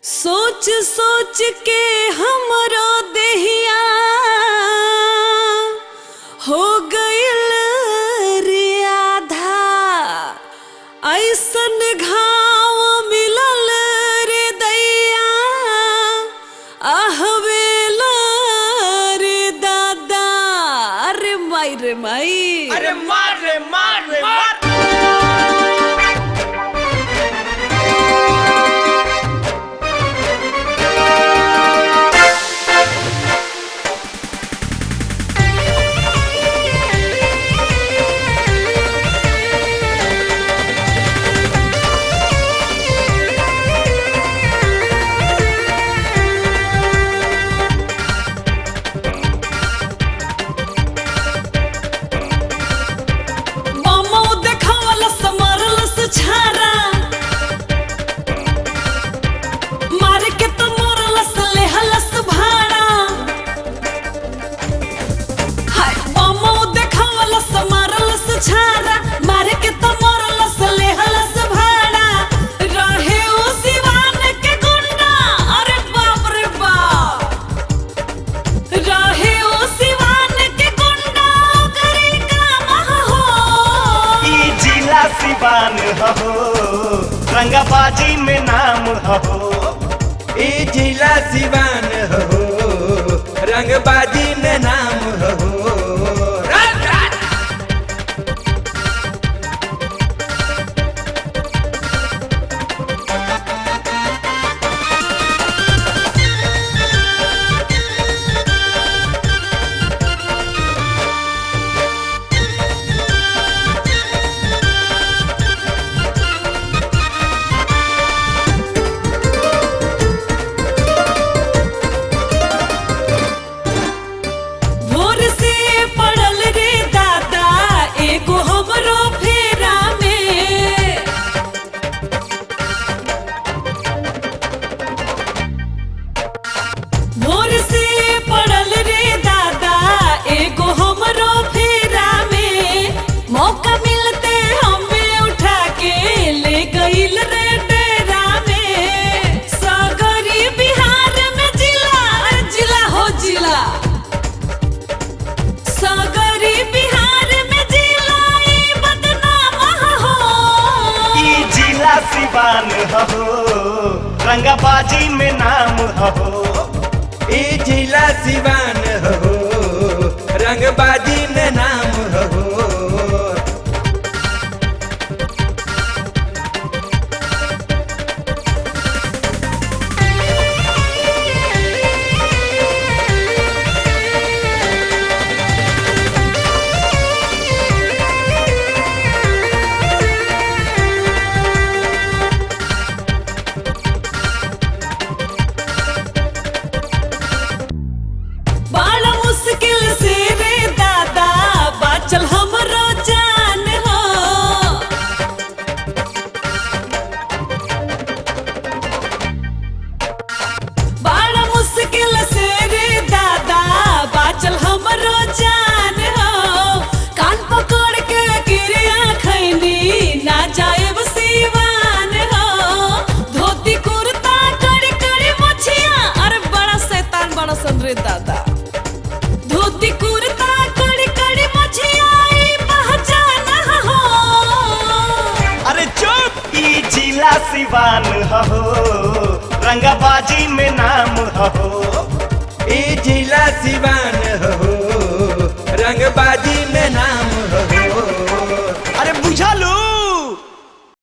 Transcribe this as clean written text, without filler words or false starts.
सोच सोच के हमरो देहिया हो गइल रे आधा। ऐसन घाव मिलल रे दैया आहवेला रे दादा। अरे माई रे माई, अरे मार रे मार रे मार। मारे के तो मोरलस लेहलस भाड़ा रहे ओ सिवान के गुंडा। अरे बाप रे बाप, रहे ओ सिवान के गुंडा करे काम हो। ई जिला सिवान हो, रंगाबाजी में नाम हो। ई जिला सिवान हो, रंगबाजी में नाम हो। सिवान हो, रंगाबाजी में नाम हो। ई जिला सिवान हो, रंगबाजी में नाम हो। दादा धोती कुर्ता कड़ी कड़ी मछियाई पहचाना हो। अरे चुप, ई जिला सिवान हो, रंगाबाजी में नाम हो। ई जिला सिवान